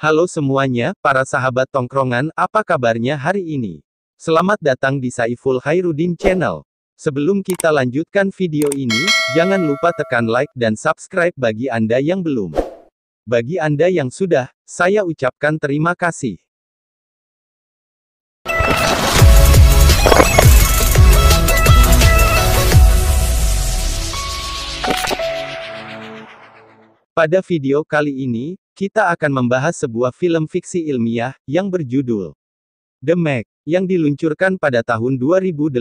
Halo semuanya, para sahabat tongkrongan, apa kabarnya hari ini? Selamat datang di Saiful Khairuddin Channel. Sebelum kita lanjutkan video ini, jangan lupa tekan like dan subscribe bagi Anda yang belum. Bagi Anda yang sudah, saya ucapkan terima kasih. Pada video kali ini, kita akan membahas sebuah film fiksi ilmiah, yang berjudul The Meg, yang diluncurkan pada tahun 2018.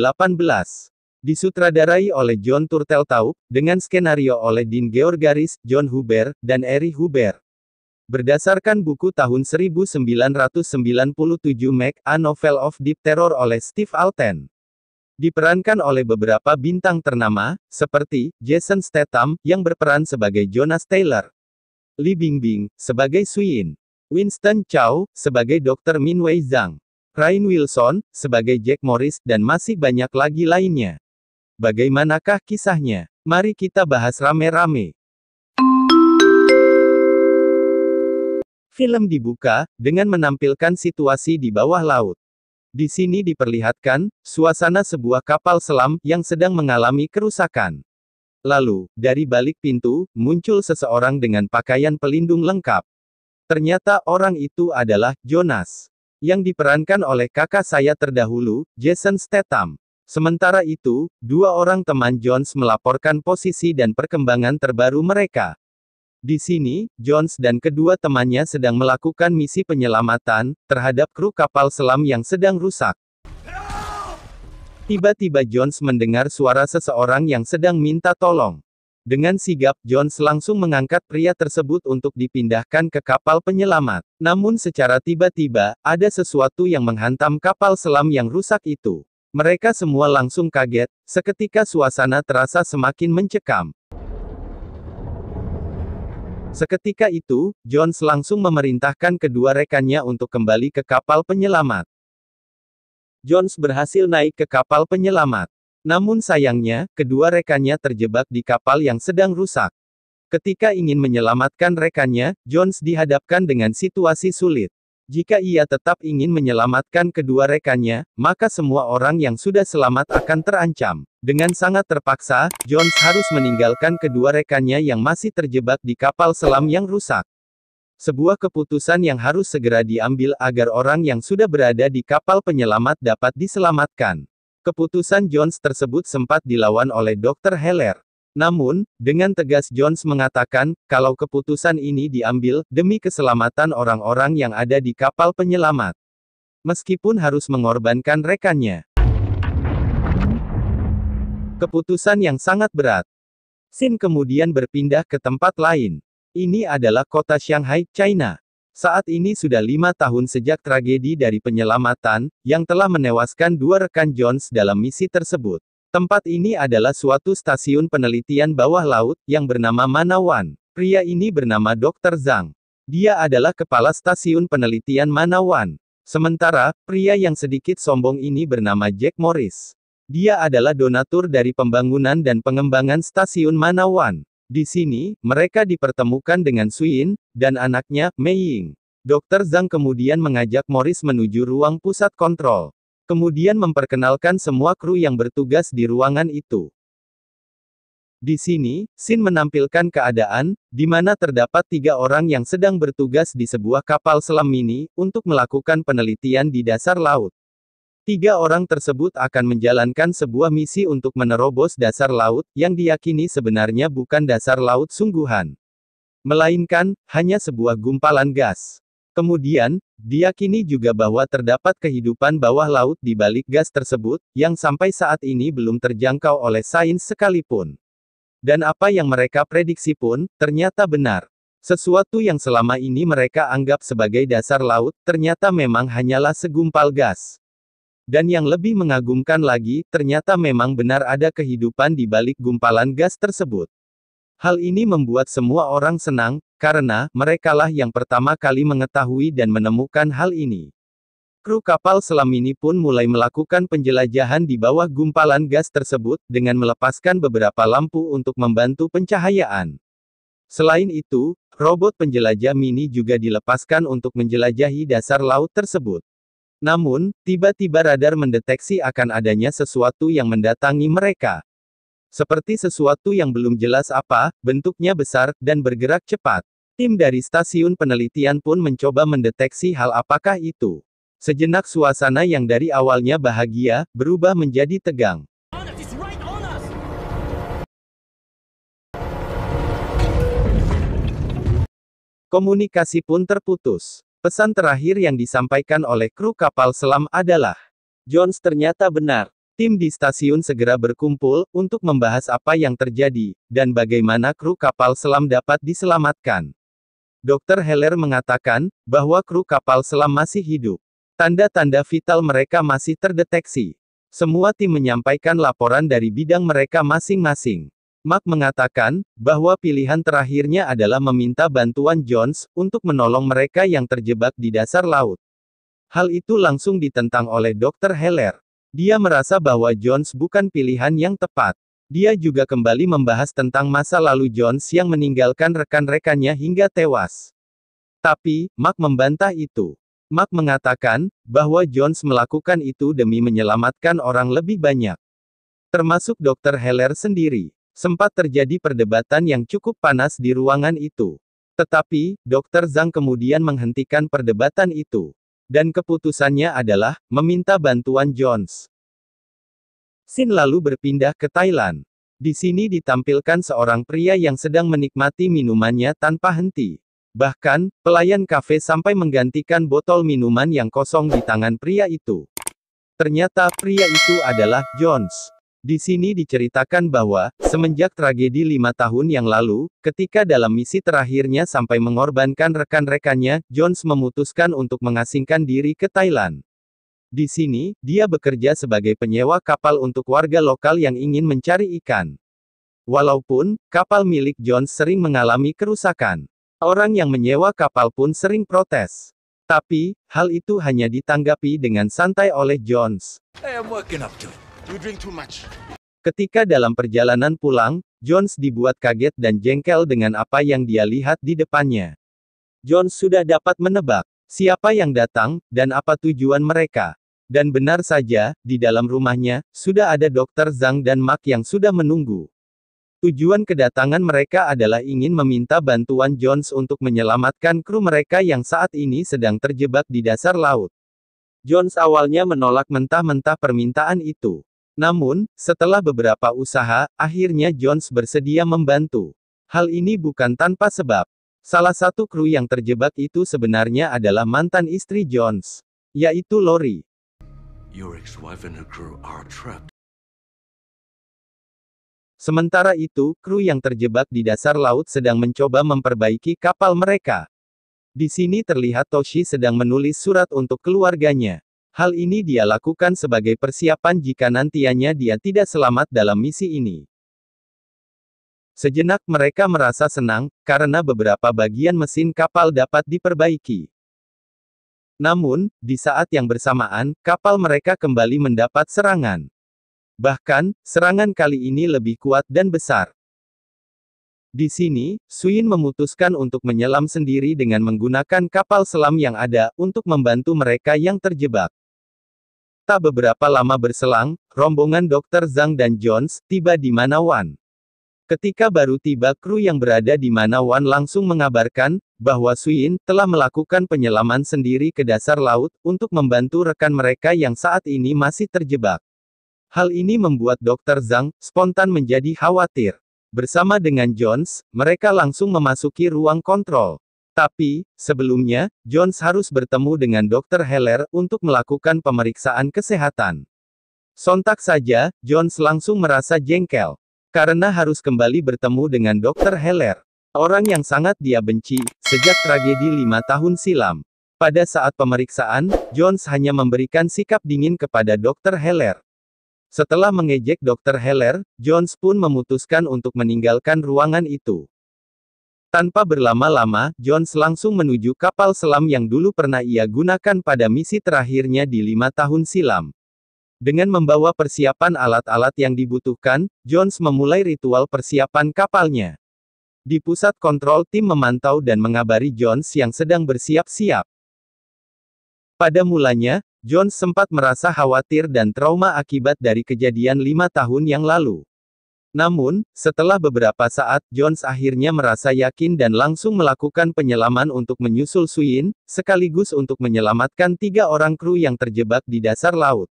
Disutradarai oleh Jon Turteltaub, dengan skenario oleh Dean Georgaris, John Huber, dan Eri Huber. Berdasarkan buku tahun 1997 Meg, A Novel of Deep Terror oleh Steve Alten. Diperankan oleh beberapa bintang ternama, seperti Jason Statham, yang berperan sebagai Jonas Taylor, Li Bingbing, sebagai Suyin, Winston Chow, sebagai Dr. Min Wei Zhang, Rainn Wilson, sebagai Jack Morris, dan masih banyak lagi lainnya. Bagaimanakah kisahnya? Mari kita bahas rame-rame. Film dibuka dengan menampilkan situasi di bawah laut. Di sini diperlihatkan suasana sebuah kapal selam yang sedang mengalami kerusakan. Lalu, dari balik pintu, muncul seseorang dengan pakaian pelindung lengkap. Ternyata orang itu adalah Jonas, yang diperankan oleh kakak saya terdahulu, Jason Statham. Sementara itu, dua orang teman Jones melaporkan posisi dan perkembangan terbaru mereka. Di sini, Jones dan kedua temannya sedang melakukan misi penyelamatan terhadap kru kapal selam yang sedang rusak. Tiba-tiba Jones mendengar suara seseorang yang sedang minta tolong. Dengan sigap, Jones langsung mengangkat pria tersebut untuk dipindahkan ke kapal penyelamat. Namun secara tiba-tiba, ada sesuatu yang menghantam kapal selam yang rusak itu. Mereka semua langsung kaget, seketika suasana terasa semakin mencekam. Seketika itu, Jones langsung memerintahkan kedua rekannya untuk kembali ke kapal penyelamat. Jones berhasil naik ke kapal penyelamat. Namun sayangnya, kedua rekannya terjebak di kapal yang sedang rusak. Ketika ingin menyelamatkan rekannya, Jones dihadapkan dengan situasi sulit. Jika ia tetap ingin menyelamatkan kedua rekannya, maka semua orang yang sudah selamat akan terancam. Dengan sangat terpaksa, Jones harus meninggalkan kedua rekannya yang masih terjebak di kapal selam yang rusak. Sebuah keputusan yang harus segera diambil agar orang yang sudah berada di kapal penyelamat dapat diselamatkan. Keputusan Jones tersebut sempat dilawan oleh Dr. Heller. Namun, dengan tegas Jones mengatakan, kalau keputusan ini diambil, demi keselamatan orang-orang yang ada di kapal penyelamat. Meskipun harus mengorbankan rekannya. Keputusan yang sangat berat. Scene kemudian berpindah ke tempat lain. Ini adalah kota Shanghai, China. Saat ini sudah 5 tahun sejak tragedi dari penyelamatan, yang telah menewaskan dua rekan Jones dalam misi tersebut. Tempat ini adalah suatu stasiun penelitian bawah laut, yang bernama Manawan. Pria ini bernama Dr. Zhang. Dia adalah kepala stasiun penelitian Manawan. Sementara, pria yang sedikit sombong ini bernama Jack Morris. Dia adalah donatur dari pembangunan dan pengembangan stasiun Manawan. Di sini, mereka dipertemukan dengan Suyin, dan anaknya, Mei Ying. Dr. Zhang kemudian mengajak Morris menuju ruang pusat kontrol. Kemudian memperkenalkan semua kru yang bertugas di ruangan itu. Di sini, scene menampilkan keadaan, di mana terdapat 3 orang yang sedang bertugas di sebuah kapal selam mini, untuk melakukan penelitian di dasar laut. 3 orang tersebut akan menjalankan sebuah misi untuk menerobos dasar laut, yang diyakini sebenarnya bukan dasar laut sungguhan. Melainkan, hanya sebuah gumpalan gas. Kemudian, diyakini juga bahwa terdapat kehidupan bawah laut di balik gas tersebut, yang sampai saat ini belum terjangkau oleh sains sekalipun. Dan apa yang mereka prediksi pun, ternyata benar. Sesuatu yang selama ini mereka anggap sebagai dasar laut, ternyata memang hanyalah segumpal gas. Dan yang lebih mengagumkan lagi, ternyata memang benar ada kehidupan di balik gumpalan gas tersebut. Hal ini membuat semua orang senang, karena merekalah yang pertama kali mengetahui dan menemukan hal ini. Kru kapal selam ini pun mulai melakukan penjelajahan di bawah gumpalan gas tersebut, dengan melepaskan beberapa lampu untuk membantu pencahayaan. Selain itu, robot penjelajah mini juga dilepaskan untuk menjelajahi dasar laut tersebut. Namun, tiba-tiba radar mendeteksi akan adanya sesuatu yang mendatangi mereka. Seperti sesuatu yang belum jelas apa, bentuknya besar, dan bergerak cepat. Tim dari stasiun penelitian pun mencoba mendeteksi hal apakah itu. Sejenak suasana yang dari awalnya bahagia, berubah menjadi tegang. Komunikasi pun terputus. Pesan terakhir yang disampaikan oleh kru kapal selam adalah, Jones ternyata benar. Tim di stasiun segera berkumpul, untuk membahas apa yang terjadi, dan bagaimana kru kapal selam dapat diselamatkan. Dr. Heller mengatakan, bahwa kru kapal selam masih hidup. Tanda-tanda vital mereka masih terdeteksi. Semua tim menyampaikan laporan dari bidang mereka masing-masing. Mark mengatakan, bahwa pilihan terakhirnya adalah meminta bantuan Jones, untuk menolong mereka yang terjebak di dasar laut. Hal itu langsung ditentang oleh Dr. Heller. Dia merasa bahwa Jones bukan pilihan yang tepat. Dia juga kembali membahas tentang masa lalu Jones yang meninggalkan rekan-rekannya hingga tewas. Tapi, Mark membantah itu. Mark mengatakan, bahwa Jones melakukan itu demi menyelamatkan orang lebih banyak. Termasuk Dr. Heller sendiri. Sempat terjadi perdebatan yang cukup panas di ruangan itu. Tetapi, Dr. Zhang kemudian menghentikan perdebatan itu. Dan keputusannya adalah, meminta bantuan Jones. Scene lalu berpindah ke Thailand. Di sini ditampilkan seorang pria yang sedang menikmati minumannya tanpa henti. Bahkan, pelayan kafe sampai menggantikan botol minuman yang kosong di tangan pria itu. Ternyata, pria itu adalah Jones. Di sini diceritakan bahwa, semenjak tragedi 5 tahun yang lalu, ketika dalam misi terakhirnya sampai mengorbankan rekan-rekannya, Jones memutuskan untuk mengasingkan diri ke Thailand. Di sini, dia bekerja sebagai penyewa kapal untuk warga lokal yang ingin mencari ikan. Walaupun, kapal milik Jones sering mengalami kerusakan. Orang yang menyewa kapal pun sering protes. Tapi, hal itu hanya ditanggapi dengan santai oleh Jones. Hey, I'm working up to it. You drink too much. Ketika dalam perjalanan pulang, Jones dibuat kaget dan jengkel dengan apa yang dia lihat di depannya. Jones sudah dapat menebak siapa yang datang, dan apa tujuan mereka. Dan benar saja, di dalam rumahnya, sudah ada Dr. Zhang dan Mark yang sudah menunggu. Tujuan kedatangan mereka adalah ingin meminta bantuan Jones untuk menyelamatkan kru mereka yang saat ini sedang terjebak di dasar laut. Jones awalnya menolak mentah-mentah permintaan itu. Namun, setelah beberapa usaha, akhirnya Jones bersedia membantu. Hal ini bukan tanpa sebab. Salah satu kru yang terjebak itu sebenarnya adalah mantan istri Jones, yaitu Lori. Your ex-wife and her crew are trapped. Sementara itu, kru yang terjebak di dasar laut sedang mencoba memperbaiki kapal mereka. Di sini terlihat Toshi sedang menulis surat untuk keluarganya. Hal ini dia lakukan sebagai persiapan jika nantinya dia tidak selamat dalam misi ini. Sejenak mereka merasa senang, karena beberapa bagian mesin kapal dapat diperbaiki. Namun, di saat yang bersamaan, kapal mereka kembali mendapat serangan. Bahkan, serangan kali ini lebih kuat dan besar. Di sini, Suyin memutuskan untuk menyelam sendiri dengan menggunakan kapal selam yang ada, untuk membantu mereka yang terjebak. Tak beberapa lama berselang, rombongan Dr. Zhang dan Jones tiba di Manawan. Ketika baru tiba, kru yang berada di Manawan langsung mengabarkan bahwa Suyin telah melakukan penyelaman sendiri ke dasar laut untuk membantu rekan mereka yang saat ini masih terjebak. Hal ini membuat Dr. Zhang spontan menjadi khawatir. Bersama dengan Jones, mereka langsung memasuki ruang kontrol. Tapi, sebelumnya, Jones harus bertemu dengan Dr. Heller untuk melakukan pemeriksaan kesehatan. Sontak saja, Jones langsung merasa jengkel. Karena harus kembali bertemu dengan Dr. Heller. Orang yang sangat dia benci, sejak tragedi 5 tahun silam. Pada saat pemeriksaan, Jones hanya memberikan sikap dingin kepada Dr. Heller. Setelah mengejek Dr. Heller, Jones pun memutuskan untuk meninggalkan ruangan itu. Tanpa berlama-lama, Jones langsung menuju kapal selam yang dulu pernah ia gunakan pada misi terakhirnya di 5 tahun silam. Dengan membawa persiapan alat-alat yang dibutuhkan, Jones memulai ritual persiapan kapalnya. Di pusat kontrol tim memantau dan mengabari Jones yang sedang bersiap-siap. Pada mulanya, Jones sempat merasa khawatir dan trauma akibat dari kejadian 5 tahun yang lalu. Namun, setelah beberapa saat, Jones akhirnya merasa yakin dan langsung melakukan penyelaman untuk menyusul Suyin, sekaligus untuk menyelamatkan 3 orang kru yang terjebak di dasar laut.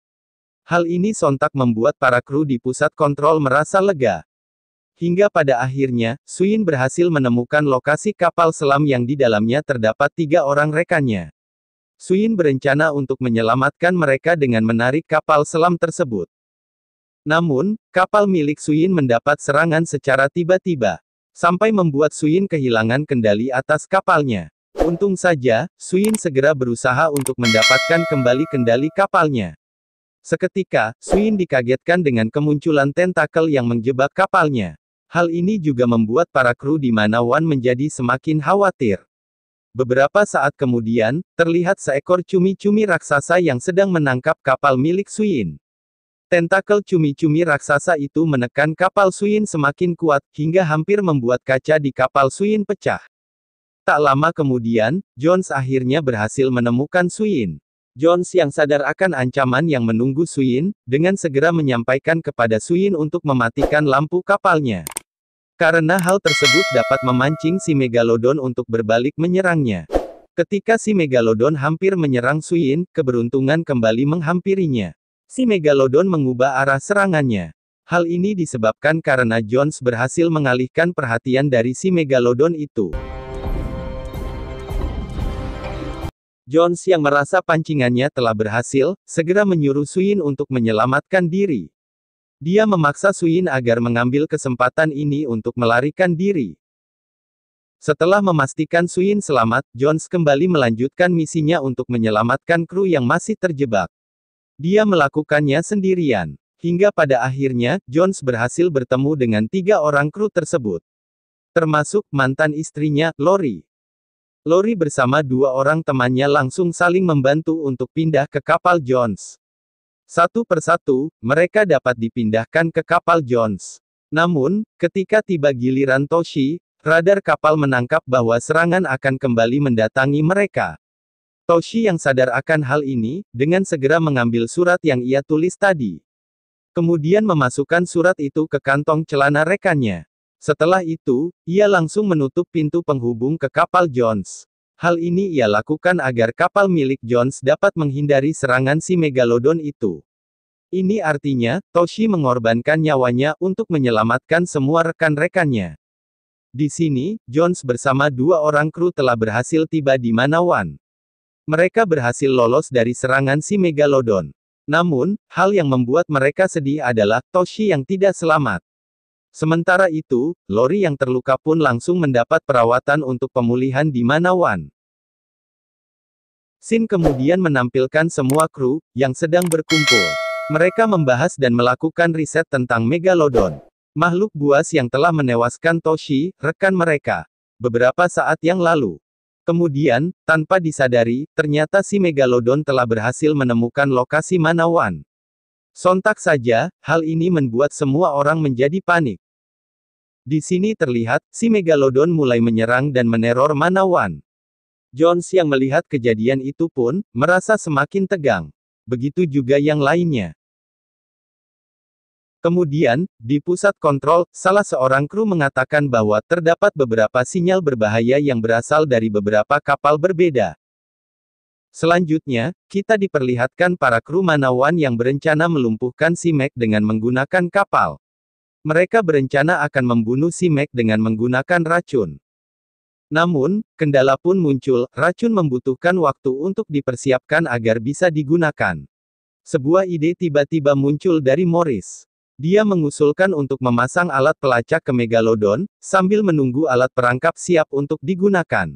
Hal ini sontak membuat para kru di pusat kontrol merasa lega. Hingga pada akhirnya, Suyin berhasil menemukan lokasi kapal selam yang di dalamnya terdapat 3 orang rekannya. Suyin berencana untuk menyelamatkan mereka dengan menarik kapal selam tersebut. Namun, kapal milik Suyin mendapat serangan secara tiba-tiba, sampai membuat Suyin kehilangan kendali atas kapalnya. Untung saja, Suyin segera berusaha untuk mendapatkan kembali kendali kapalnya. Seketika, Suyin dikagetkan dengan kemunculan tentakel yang menjebak kapalnya. Hal ini juga membuat para kru di Manawan menjadi semakin khawatir. Beberapa saat kemudian, terlihat seekor cumi-cumi raksasa yang sedang menangkap kapal milik Suyin. Tentakel cumi-cumi raksasa itu menekan kapal Suyin semakin kuat, hingga hampir membuat kaca di kapal Suyin pecah. Tak lama kemudian, Jones akhirnya berhasil menemukan Suyin. Jones yang sadar akan ancaman yang menunggu Suyin, dengan segera menyampaikan kepada Suyin untuk mematikan lampu kapalnya. Karena hal tersebut dapat memancing si Megalodon untuk berbalik menyerangnya. Ketika si Megalodon hampir menyerang Suyin, keberuntungan kembali menghampirinya. Si Megalodon mengubah arah serangannya. Hal ini disebabkan karena Jones berhasil mengalihkan perhatian dari si Megalodon itu. Jones yang merasa pancingannya telah berhasil, segera menyuruh Suyin untuk menyelamatkan diri. Dia memaksa Suyin agar mengambil kesempatan ini untuk melarikan diri. Setelah memastikan Suyin selamat, Jones kembali melanjutkan misinya untuk menyelamatkan kru yang masih terjebak. Dia melakukannya sendirian. Hingga pada akhirnya, Jones berhasil bertemu dengan 3 orang kru tersebut. Termasuk mantan istrinya, Lori. Lori bersama 2 orang temannya langsung saling membantu untuk pindah ke kapal Jones. Satu persatu, mereka dapat dipindahkan ke kapal Jones. Namun, ketika tiba giliran Toshi, radar kapal menangkap bahwa serangan akan kembali mendatangi mereka. Toshi yang sadar akan hal ini, dengan segera mengambil surat yang ia tulis tadi. Kemudian memasukkan surat itu ke kantong celana rekannya. Setelah itu, ia langsung menutup pintu penghubung ke kapal Jones. Hal ini ia lakukan agar kapal milik Jones dapat menghindari serangan si Megalodon itu. Ini artinya, Toshi mengorbankan nyawanya untuk menyelamatkan semua rekan-rekannya. Di sini, Jones bersama 2 orang kru telah berhasil tiba di Manawan. Mereka berhasil lolos dari serangan si Megalodon. Namun, hal yang membuat mereka sedih adalah Toshi yang tidak selamat. Sementara itu, Lori yang terluka pun langsung mendapat perawatan untuk pemulihan di Manawan. Scene kemudian menampilkan semua kru yang sedang berkumpul. Mereka membahas dan melakukan riset tentang Megalodon, makhluk buas yang telah menewaskan Toshi, rekan mereka, beberapa saat yang lalu. Kemudian, tanpa disadari, ternyata si Megalodon telah berhasil menemukan lokasi Manawan. Sontak saja, hal ini membuat semua orang menjadi panik. Di sini terlihat, si Megalodon mulai menyerang dan meneror Manawan. Jones yang melihat kejadian itu pun, merasa semakin tegang. Begitu juga yang lainnya. Kemudian, di pusat kontrol, salah seorang kru mengatakan bahwa terdapat beberapa sinyal berbahaya yang berasal dari beberapa kapal berbeda. Selanjutnya, kita diperlihatkan para kru Manawan yang berencana melumpuhkan si Mac dengan menggunakan kapal. Mereka berencana akan membunuh si Mac dengan menggunakan racun. Namun, kendala pun muncul, racun membutuhkan waktu untuk dipersiapkan agar bisa digunakan. Sebuah ide tiba-tiba muncul dari Morris. Dia mengusulkan untuk memasang alat pelacak ke Megalodon, sambil menunggu alat perangkap siap untuk digunakan.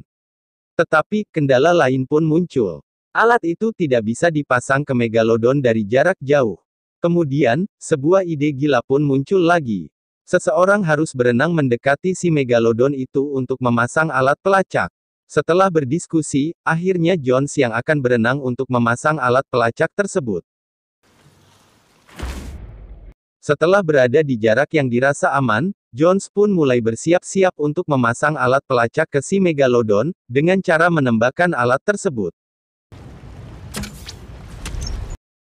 Tetapi, kendala lain pun muncul. Alat itu tidak bisa dipasang ke Megalodon dari jarak jauh. Kemudian, sebuah ide gila pun muncul lagi. Seseorang harus berenang mendekati si Megalodon itu untuk memasang alat pelacak. Setelah berdiskusi, akhirnya Jones yang akan berenang untuk memasang alat pelacak tersebut. Setelah berada di jarak yang dirasa aman, Jones pun mulai bersiap-siap untuk memasang alat pelacak ke si Megalodon, dengan cara menembakkan alat tersebut.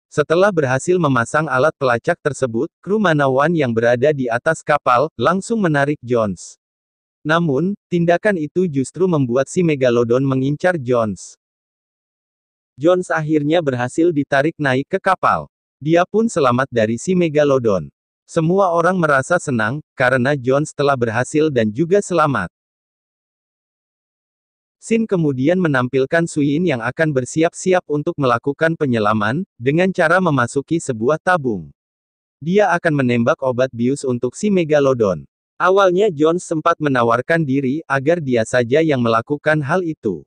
Setelah berhasil memasang alat pelacak tersebut, kru Manawan yang berada di atas kapal, langsung menarik Jones. Namun, tindakan itu justru membuat si Megalodon mengincar Jones. Jones akhirnya berhasil ditarik naik ke kapal. Dia pun selamat dari si Megalodon. Semua orang merasa senang, karena Jones telah berhasil dan juga selamat. Sin kemudian menampilkan Suyin yang akan bersiap-siap untuk melakukan penyelaman, dengan cara memasuki sebuah tabung. Dia akan menembak obat bius untuk si Megalodon. Awalnya Jones sempat menawarkan diri, agar dia saja yang melakukan hal itu.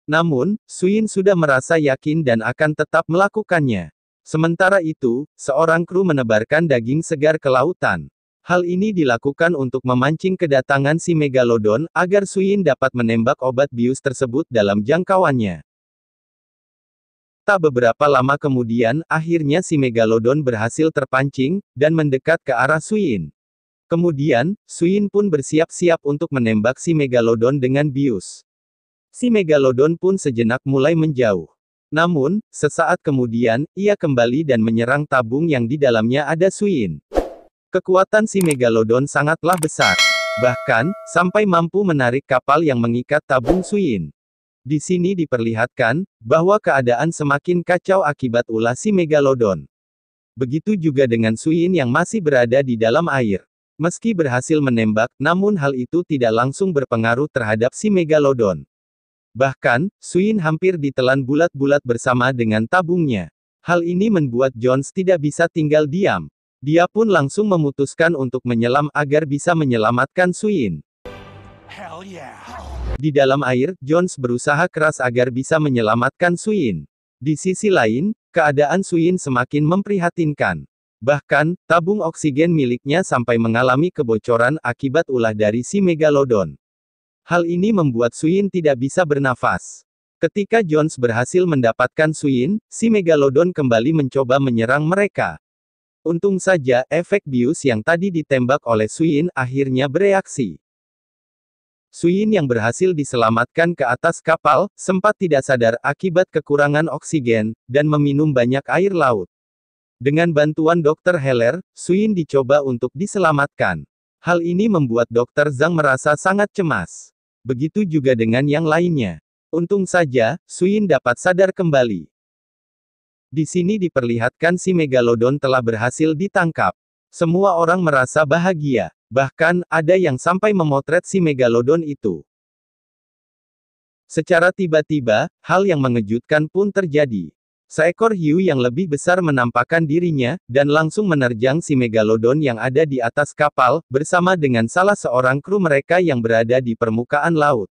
Namun, Suyin sudah merasa yakin dan akan tetap melakukannya. Sementara itu, seorang kru menebarkan daging segar ke lautan. Hal ini dilakukan untuk memancing kedatangan si Megalodon, agar Suyin dapat menembak obat bius tersebut dalam jangkauannya. Tak beberapa lama kemudian, akhirnya si Megalodon berhasil terpancing, dan mendekat ke arah Suyin. Kemudian, Suyin pun bersiap-siap untuk menembak si Megalodon dengan bius. Si Megalodon pun sejenak mulai menjauh. Namun, sesaat kemudian, ia kembali dan menyerang tabung yang di dalamnya ada Suyin. Kekuatan si Megalodon sangatlah besar. Bahkan, sampai mampu menarik kapal yang mengikat tabung Suyin. Di sini diperlihatkan, bahwa keadaan semakin kacau akibat ulah si Megalodon. Begitu juga dengan Suyin yang masih berada di dalam air. Meski berhasil menembak, namun hal itu tidak langsung berpengaruh terhadap si Megalodon. Bahkan, Suyin hampir ditelan bulat-bulat bersama dengan tabungnya. Hal ini membuat Jones tidak bisa tinggal diam. Dia pun langsung memutuskan untuk menyelam agar bisa menyelamatkan Suyin. Hell yeah. Di dalam air, Jones berusaha keras agar bisa menyelamatkan Suyin. Di sisi lain, keadaan Suyin semakin memprihatinkan. Bahkan, tabung oksigen miliknya sampai mengalami kebocoran akibat ulah dari si Megalodon. Hal ini membuat Suyin tidak bisa bernafas. Ketika Jones berhasil mendapatkan Suyin, si Megalodon kembali mencoba menyerang mereka. Untung saja, efek bius yang tadi ditembak oleh Suyin akhirnya bereaksi. Suyin yang berhasil diselamatkan ke atas kapal, sempat tidak sadar akibat kekurangan oksigen, dan meminum banyak air laut. Dengan bantuan Dr. Heller, Suyin dicoba untuk diselamatkan. Hal ini membuat Dr. Zhang merasa sangat cemas. Begitu juga dengan yang lainnya. Untung saja, Suyin dapat sadar kembali. Di sini diperlihatkan si Megalodon telah berhasil ditangkap. Semua orang merasa bahagia. Bahkan, ada yang sampai memotret si Megalodon itu. Secara tiba-tiba, hal yang mengejutkan pun terjadi. Seekor hiu yang lebih besar menampakkan dirinya, dan langsung menerjang si Megalodon yang ada di atas kapal, bersama dengan salah seorang kru mereka yang berada di permukaan laut.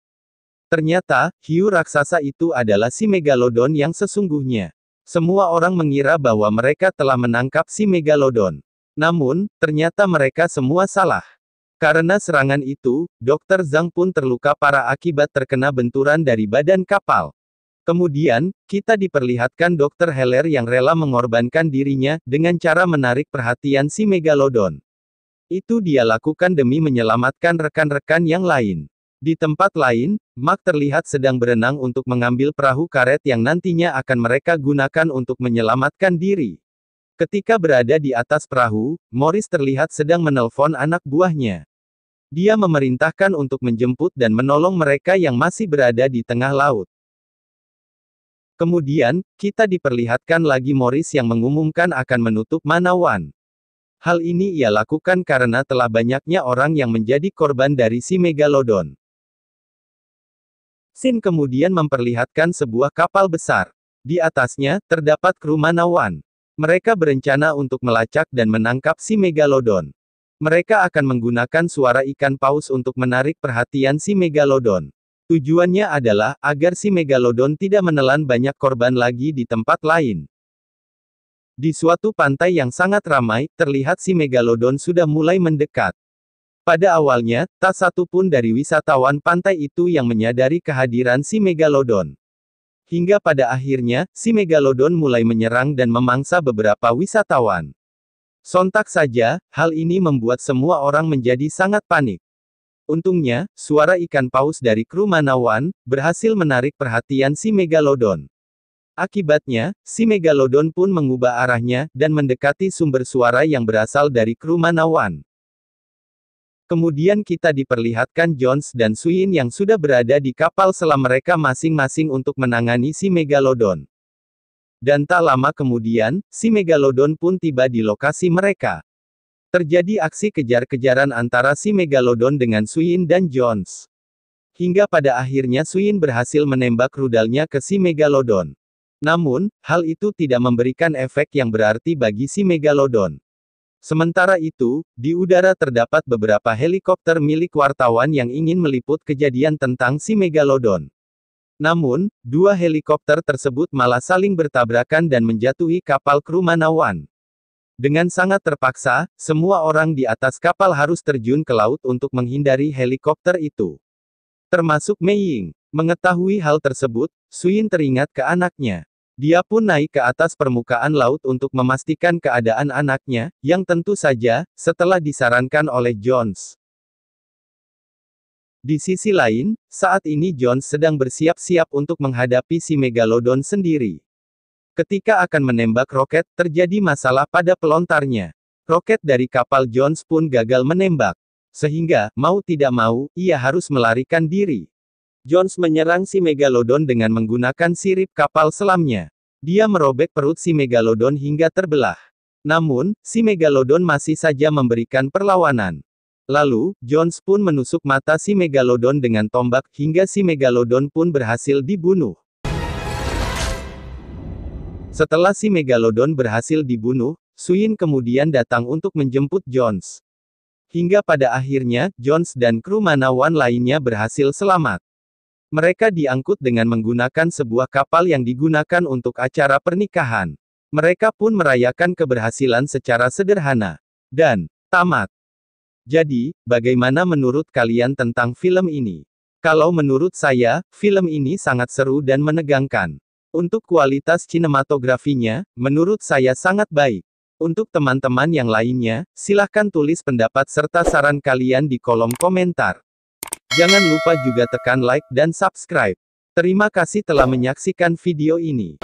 Ternyata, hiu raksasa itu adalah si Megalodon yang sesungguhnya. Semua orang mengira bahwa mereka telah menangkap si Megalodon. Namun, ternyata mereka semua salah. Karena serangan itu, Dr. Zhang pun terluka parah akibat terkena benturan dari badan kapal. Kemudian, kita diperlihatkan Dr. Heller yang rela mengorbankan dirinya, dengan cara menarik perhatian si Megalodon. Itu dia lakukan demi menyelamatkan rekan-rekan yang lain. Di tempat lain, Mark terlihat sedang berenang untuk mengambil perahu karet yang nantinya akan mereka gunakan untuk menyelamatkan diri. Ketika berada di atas perahu, Morris terlihat sedang menelpon anak buahnya. Dia memerintahkan untuk menjemput dan menolong mereka yang masih berada di tengah laut. Kemudian, kita diperlihatkan lagi Morris yang mengumumkan akan menutup Manawan. Hal ini ia lakukan karena telah banyaknya orang yang menjadi korban dari si Megalodon. Sin kemudian memperlihatkan sebuah kapal besar. Di atasnya, terdapat kru Manawan. Mereka berencana untuk melacak dan menangkap si Megalodon. Mereka akan menggunakan suara ikan paus untuk menarik perhatian si Megalodon. Tujuannya adalah, agar si Megalodon tidak menelan banyak korban lagi di tempat lain. Di suatu pantai yang sangat ramai, terlihat si Megalodon sudah mulai mendekat. Pada awalnya, tak satu pun dari wisatawan pantai itu yang menyadari kehadiran si Megalodon. Hingga pada akhirnya, si Megalodon mulai menyerang dan memangsa beberapa wisatawan. Sontak saja, hal ini membuat semua orang menjadi sangat panik. Untungnya, suara ikan paus dari kru Manawan berhasil menarik perhatian si Megalodon. Akibatnya, si Megalodon pun mengubah arahnya dan mendekati sumber suara yang berasal dari kru Manawan. Kemudian kita diperlihatkan Jones dan Suyin yang sudah berada di kapal selam mereka masing-masing untuk menangani si Megalodon. Dan tak lama kemudian, si Megalodon pun tiba di lokasi mereka. Terjadi aksi kejar-kejaran antara si Megalodon dengan Suyin dan Jones. Hingga pada akhirnya Suyin berhasil menembak rudalnya ke si Megalodon. Namun, hal itu tidak memberikan efek yang berarti bagi si Megalodon. Sementara itu, di udara terdapat beberapa helikopter milik wartawan yang ingin meliput kejadian tentang si Megalodon. Namun, dua helikopter tersebut malah saling bertabrakan dan menjatuhi kapal kru Manawan. Dengan sangat terpaksa, semua orang di atas kapal harus terjun ke laut untuk menghindari helikopter itu. Termasuk Mei Ying. Mengetahui hal tersebut, Suyin teringat ke anaknya. Dia pun naik ke atas permukaan laut untuk memastikan keadaan anaknya, yang tentu saja, setelah disarankan oleh Jones. Di sisi lain, saat ini Jones sedang bersiap-siap untuk menghadapi si Megalodon sendiri. Ketika akan menembak roket, terjadi masalah pada pelontarnya. Roket dari kapal Jones pun gagal menembak. Sehingga, mau tidak mau, ia harus melarikan diri. Jones menyerang si Megalodon dengan menggunakan sirip kapal selamnya. Dia merobek perut si Megalodon hingga terbelah. Namun, si Megalodon masih saja memberikan perlawanan. Lalu, Jones pun menusuk mata si Megalodon dengan tombak, hingga si Megalodon pun berhasil dibunuh. Setelah si Megalodon berhasil dibunuh, Suyin kemudian datang untuk menjemput Jones. Hingga pada akhirnya, Jones dan kru Manawan lainnya berhasil selamat. Mereka diangkut dengan menggunakan sebuah kapal yang digunakan untuk acara pernikahan. Mereka pun merayakan keberhasilan secara sederhana. Dan, tamat. Jadi, bagaimana menurut kalian tentang film ini? Kalau menurut saya, film ini sangat seru dan menegangkan. Untuk kualitas sinematografinya, menurut saya sangat baik. Untuk teman-teman yang lainnya, silahkan tulis pendapat serta saran kalian di kolom komentar. Jangan lupa juga tekan like dan subscribe. Terima kasih telah menyaksikan video ini.